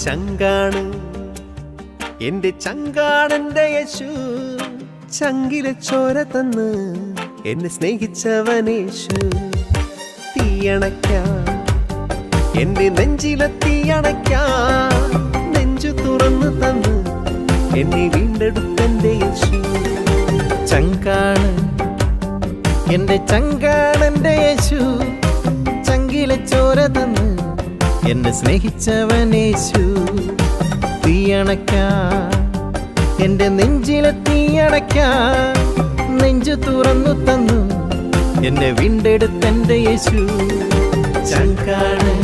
ചങ്കാണ് എന്റെ ചങ്കാണെന്റെ യേശു, ചങ്കിലെ ചോര തന്ന് എന്നെ സ്നേഹിച്ചവനേശു. തീയണയ്ക്കാൻ എന്റെ നെഞ്ചിലെ തീയണയ്ക്കാൻ നെഞ്ചു തുറന്നു തന്ന് എന്നെ വീണ്ടെടുത്തെന്റെ യേശു. ചങ്കാണ് എന്റെ ചങ്കാണെന്റെ യേശു, ചങ്കിലെ ചോര തന്ന് എന്നെ സ്നേഹിച്ചവനേശു. തീയണയ്ക്കാൻ എന്റെ നെഞ്ചിലെ തീയണയ്ക്കാൻ നെഞ്ചു തുറന്നു തന്നു എന്നെ വീണ്ടെടുത്തെന്റെ യേശു. ചങ്കാണ്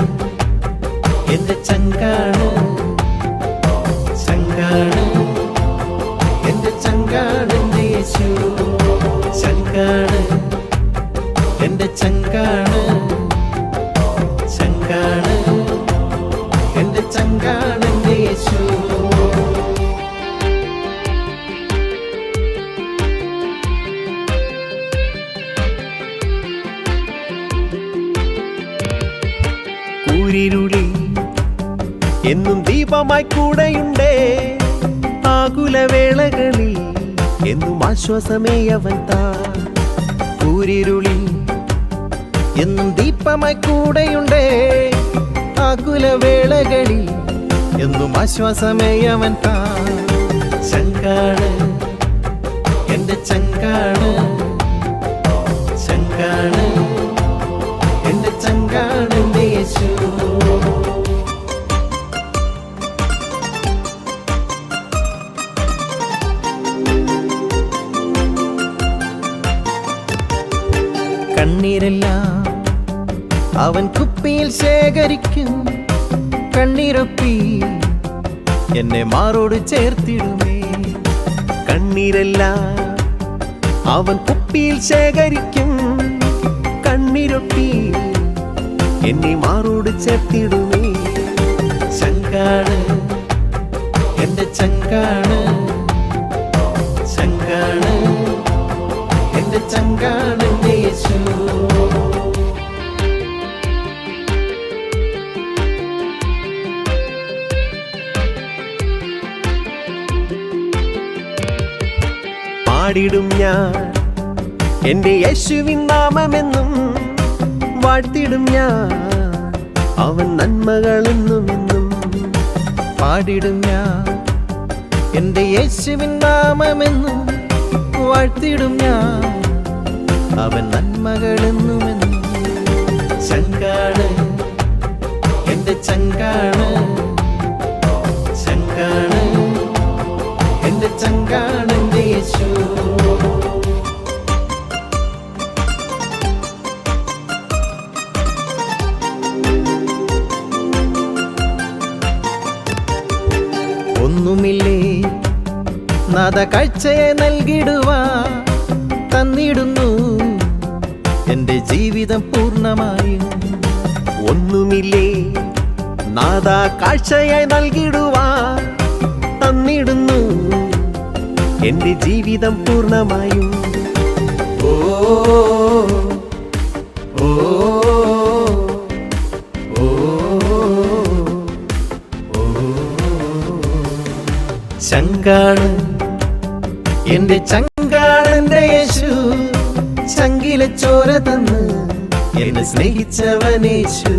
എന്റെ ചങ്കാണ്, ചങ്കാണ് എന്റെ ചങ്കാണെന്റെ യേശു. ചങ്കാണ് എന്റെ ചങ്കാണ്, ചങ്കാണ് എന്റെ ചങ്കാണെന്റെ യേശു. കൂരിരുളി എന്നും ദീപമായി കൂടെയുണ്ടേ, ആകുലവേളകളിൽ എന്നും ആശ്വാസമേ അവൻ താ. കൂരിരുളി എന്നും ദീപമായി കൂടെയുണ്ടേ, ആകുലവേളകളിൽ എന്നും ആശ്വാസമേ അവൻ താ. ചങ്കാണ് എന്റെ ചങ്കാണ്, ചങ്കാണ് എന്റെ ചങ്കാണെന്റെ യേശു. കണ്ണീരെല്ലാം അവൻ കുപ്പിയിൽ ശേഖരിക്കും, കണ്ണീരൊപ്പി എന്നെ മാറോട് ചേർത്തിടുമേ. കണ്ണീരെല്ലാം അവൻ കുപ്പിയിൽ ശേഖരിക്കും, കണ്ണീരൊപ്പി എന്നെ മാറോട് ചേർത്തിടുമേ. ചങ്കാണ് എന്റെ ചങ്കാണ്, ചങ്കാണ് എന്റെ ചങ്കാണെന്റെ യേശു. പാടിടും ഞാൻ എന്റെ യേശുവിൻ നാമമെന്നും, വാഴ്ത്തിടും ഞാൻ അവൻ നന്മകളെന്നുമെന്നും. പാടിടും ഞാൻ എന്റെ യേശുവിൻ നാമമെന്നും, വാഴ്ത്തിടും ഞാൻ അവൻ നന്മകളെന്നുമെന്നും. ചങ്കാണ് എന്റെ ചങ്കാണ്, ചങ്കാണ് എന്റെ ചങ്കാണെന്റെ യേശു. ഒന്നുമില്ലേ നാഥ കാഴ്ചയെ നൽകിടുവാ, തന്നിടുന്നു എന്റെ ജീവിതം പൂർണ്ണമായും. ഒന്നുമില്ലേ നാഥ കാഴ്ചയായി നൽകിടുവാൻ, തന്നിടുന്നു എന്റെ ജീവിതം പൂർണ്ണമായും. ഓ ഓ ഓ ചങ്കാണ് എന്റെ ചങ്കാണെന്റെ യേശു, ചങ്കിലെ ചോര തന്ന് എന്നെ സ്നേഹിച്ചവനേശു.